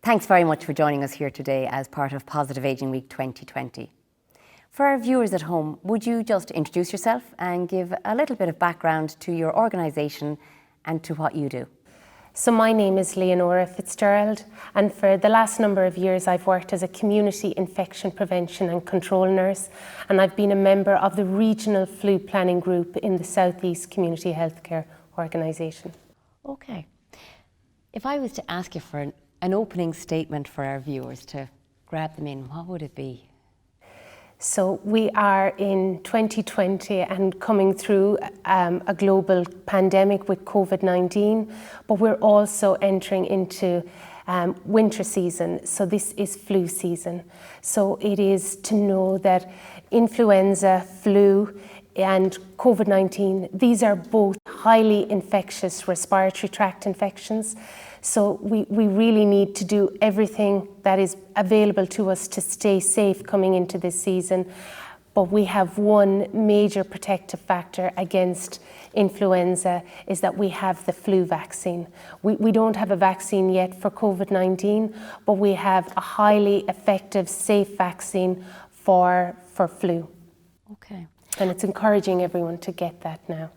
Thanks very much for joining us here today as part of Positive Ageing Week 2020. For our viewers at home, would you just introduce yourself and give a little bit of background to your organisation and to what you do? So my name is Lenora Fitzgerald, and for the last number of years I've worked as a community infection prevention and control nurse, and I've been a member of the regional flu planning group in the South East Community Healthcare Organisation. Okay. If I was to ask you for an opening statement for our viewers to grab them in, what would it be? So we are in 2020 and coming through a global pandemic with COVID-19, but we're also entering into winter season. So this is flu season. So it is to know that influenza, flu and COVID-19, these are both highly infectious respiratory tract infections. So we really need to do everything that is available to us to stay safe coming into this season. But we have one major protective factor against influenza, is that we have the flu vaccine. We don't have a vaccine yet for COVID-19, but we have a highly effective, safe vaccine for flu. Okay. And it's encouraging everyone to get that now.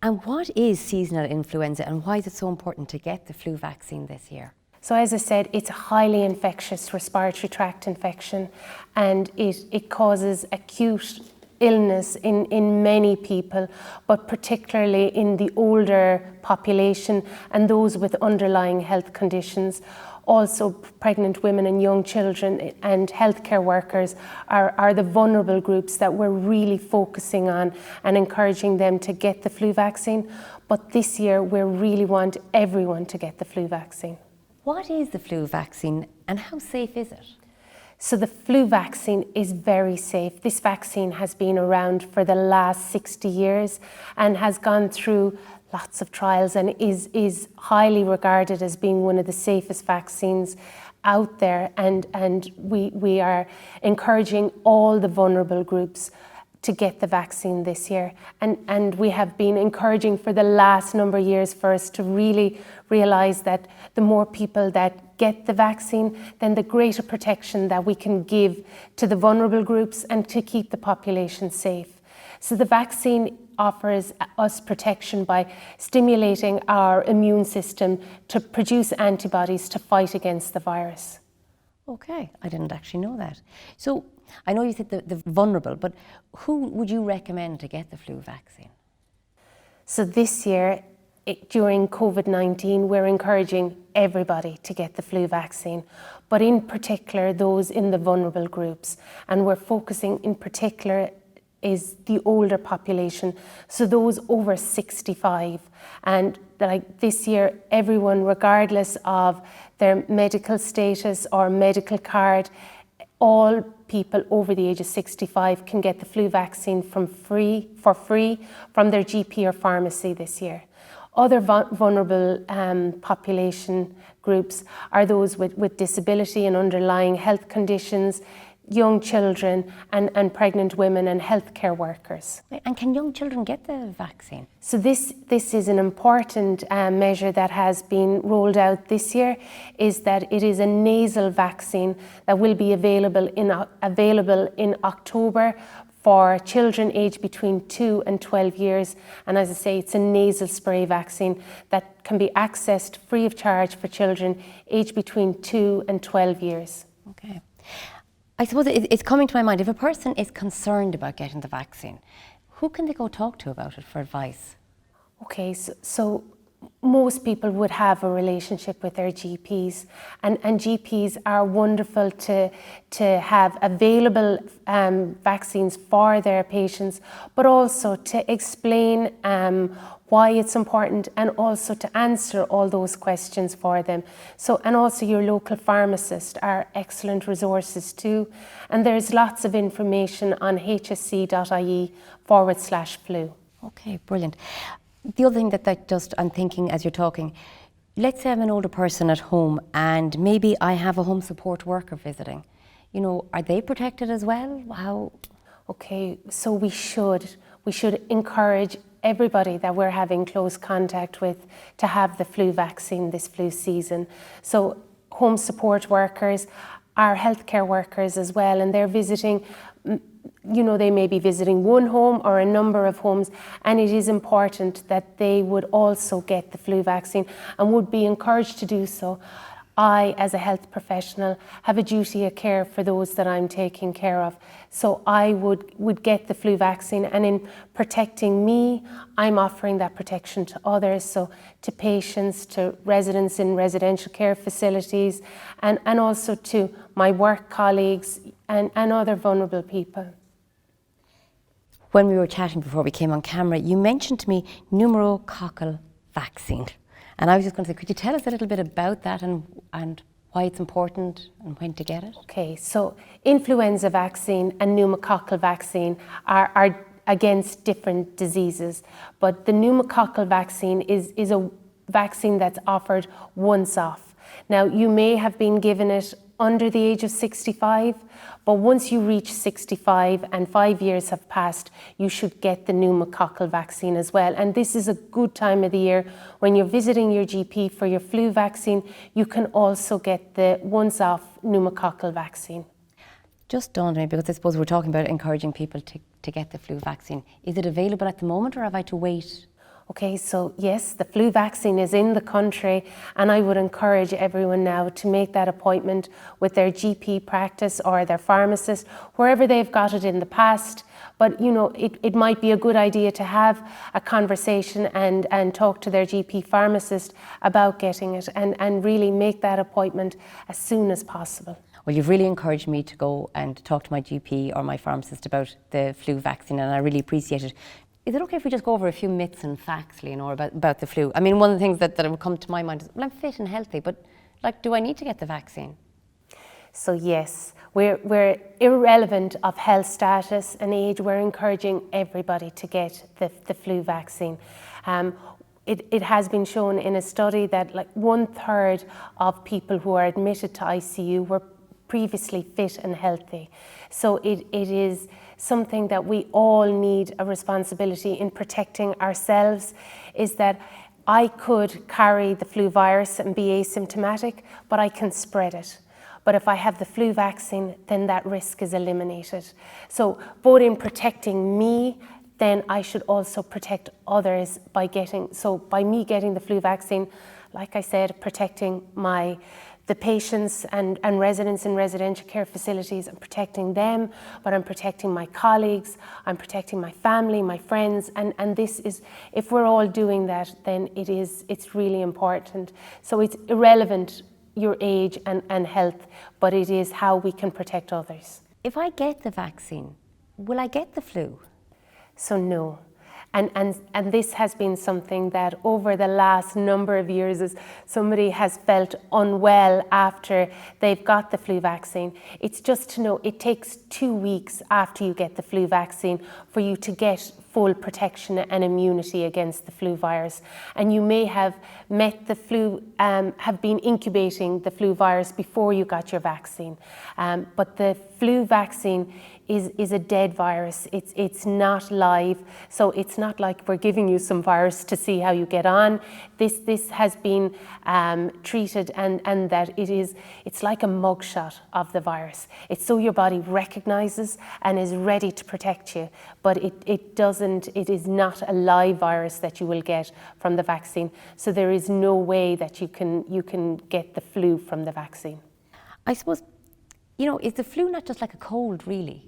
And what is seasonal influenza and why is it so important to get the flu vaccine this year? So as I said, it's a highly infectious respiratory tract infection, and it causes acute illness in many people, but particularly in the older population and those with underlying health conditions. Also, pregnant women and young children and healthcare workers are the vulnerable groups that we're really focusing on and encouraging them to get the flu vaccine. But this year, we really want everyone to get the flu vaccine. What is the flu vaccine and how safe is it? So the flu vaccine is very safe. This vaccine has been around for the last 60 years and has gone through lots of trials and is highly regarded as being one of the safest vaccines out there. And we are encouraging all the vulnerable groups to get the vaccine this year. And we have been encouraging for the last number of years for us to really realise that the more people that get the vaccine, then the greater protection that we can give to the vulnerable groups and to keep the population safe. So the vaccine offers us protection by stimulating our immune system to produce antibodies to fight against the virus. Okay, I didn't actually know that. So I know you said the vulnerable, but who would you recommend to get the flu vaccine? So this year, during COVID-19, we're encouraging everybody to get the flu vaccine, but in particular those in the vulnerable groups. And we're focusing in particular is the older population, so those over 65. And like this year, everyone, regardless of their medical status or medical card, all people over the age of 65 can get the flu vaccine for free from their GP or pharmacy this year. Other vulnerable population groups are those with disability and underlying health conditions, young children and pregnant women and healthcare workers. And can young children get the vaccine? So this is an important measure that has been rolled out this year, is that it is a nasal vaccine that will be available in October for children aged between 2 and 12 years. And as I say, it's a nasal spray vaccine that can be accessed free of charge for children aged between 2 and 12 years. Okay. I suppose it's coming to my mind, if a person is concerned about getting the vaccine, who can they go talk to about it for advice? Okay, so most people would have a relationship with their GPs, and GPs are wonderful to have available vaccines for their patients, but also to explain why it's important and also to answer all those questions for them. So, and also your local pharmacist are excellent resources too. And there's lots of information on hsc.ie/flu. Okay, brilliant. The other thing that I'm thinking as you're talking, let's say I'm an older person at home and maybe I have a home support worker visiting. You know, are they protected as well? How? Okay, so we should encourage everybody that we're having close contact with to have the flu vaccine this flu season. So home support workers, our healthcare workers as well, and they're visiting, they may be visiting one home or a number of homes, and it is important that they would also get the flu vaccine and would be encouraged to do so. I, as a health professional, have a duty of care for those that I'm taking care of. So I would get the flu vaccine, and in protecting me, I'm offering that protection to others, so to patients, to residents in residential care facilities, and also to my work colleagues and other vulnerable people. When we were chatting before we came on camera, you mentioned to me pneumococcal vaccine. And I was just going to say, could you tell us a little bit about that and why it's important and when to get it? Okay, so influenza vaccine and pneumococcal vaccine are against different diseases, but the pneumococcal vaccine is a vaccine that's offered once off. Now, you may have been given it under the age of 65, but once you reach 65 and 5 years have passed, you should get the pneumococcal vaccine as well. And this is a good time of the year when you're visiting your GP for your flu vaccine. You can also get the once-off pneumococcal vaccine. Just dawned on me, because I suppose we're talking about encouraging people to get the flu vaccine. Is it available at the moment, or have I to wait? Okay, so yes, the flu vaccine is in the country, and I would encourage everyone now to make that appointment with their GP practice or their pharmacist, wherever they've got it in the past. But it might be a good idea to have a conversation and talk to their GP pharmacist about getting it, and really make that appointment as soon as possible. Well, you've really encouraged me to go and talk to my GP or my pharmacist about the flu vaccine, and I really appreciate it. Is it okay if we just go over a few myths and facts, Lenora, about the flu? I mean, one of the things that would come to my mind is, well, I'm fit and healthy, but do I need to get the vaccine? So yes, we're irrelevant of health status and age. We're encouraging everybody to get the flu vaccine. It has been shown in a study that 1/3 of people who are admitted to ICU were previously fit and healthy. So it is something that we all need a responsibility in protecting ourselves, is that I could carry the flu virus and be asymptomatic, but I can spread it. But if I have the flu vaccine, then that risk is eliminated. So both in protecting me, then I should also protect others by me getting the flu vaccine, like I said, protecting the patients and residents in residential care facilities. I'm protecting them, but I'm protecting my colleagues, I'm protecting my family, my friends, and this is, if we're all doing that, then it's really important. So it's irrelevant your age and health, but it is how we can protect others. If I get the vaccine, will I get the flu? So no. And this has been something that over the last number of years, as somebody has felt unwell after they've got the flu vaccine, it's just to know it takes 2 weeks after you get the flu vaccine for you to get full protection and immunity against the flu virus. And you may have met the flu, have been incubating the flu virus before you got your vaccine. But the flu vaccine is a dead virus. It's not live, so it's not like we're giving you some virus to see how you get on. This has been treated, and that it's like a mugshot of the virus. It's so your body recognizes and is ready to protect you, but it is not a live virus that you will get from the vaccine. So there is no way that you can get the flu from the vaccine. I suppose, is the flu not just like a cold, really?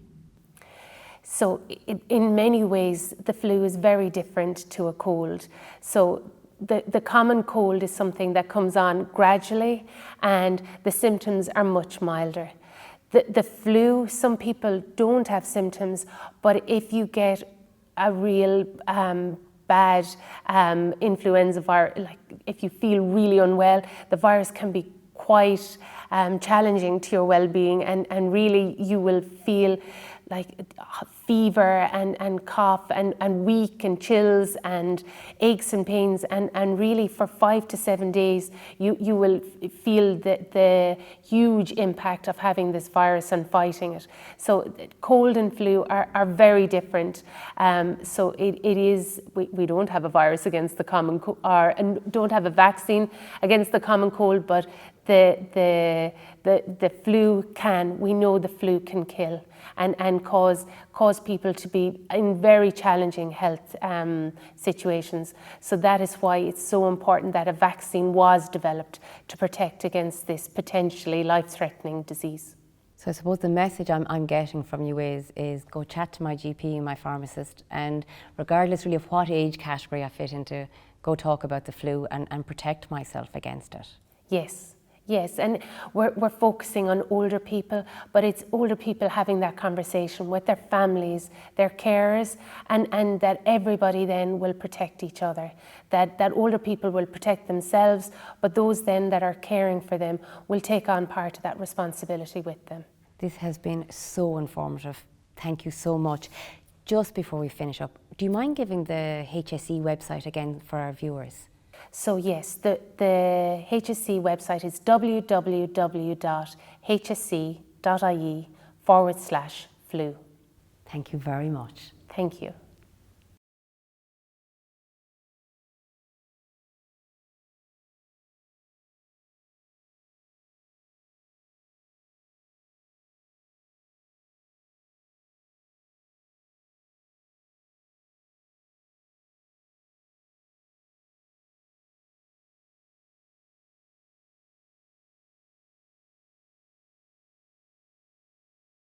So in many ways, the flu is very different to a cold. So the common cold is something that comes on gradually, and the symptoms are much milder. The flu, some people don't have symptoms, but if you get a real bad influenza virus, like if you feel really unwell, the virus can be quite challenging to your well-being, and really you will feel like fever and cough and weak and chills and aches and pains, and really for 5 to 7 days you will feel the huge impact of having this virus and fighting it. So cold and flu are very different. So it is, we don't have a virus against the common cold, and don't have a vaccine against the common cold, but the flu we know the flu can kill and cause people to be in very challenging health situations. So that is why it's so important that a vaccine was developed to protect against this potentially life-threatening disease. So I suppose the message I'm getting from you is go chat to my GP and my pharmacist, and regardless really of what age category I fit into, go talk about the flu and protect myself against it. Yes, and we're focusing on older people, but it's older people having that conversation with their families, their carers, and that everybody then will protect each other. That older people will protect themselves, but those then that are caring for them will take on part of that responsibility with them. This has been so informative. Thank you so much. Just before we finish up, do you mind giving the HSE website again for our viewers? So yes, the HSE website is www.hse.ie/flu. Thank you very much. Thank you.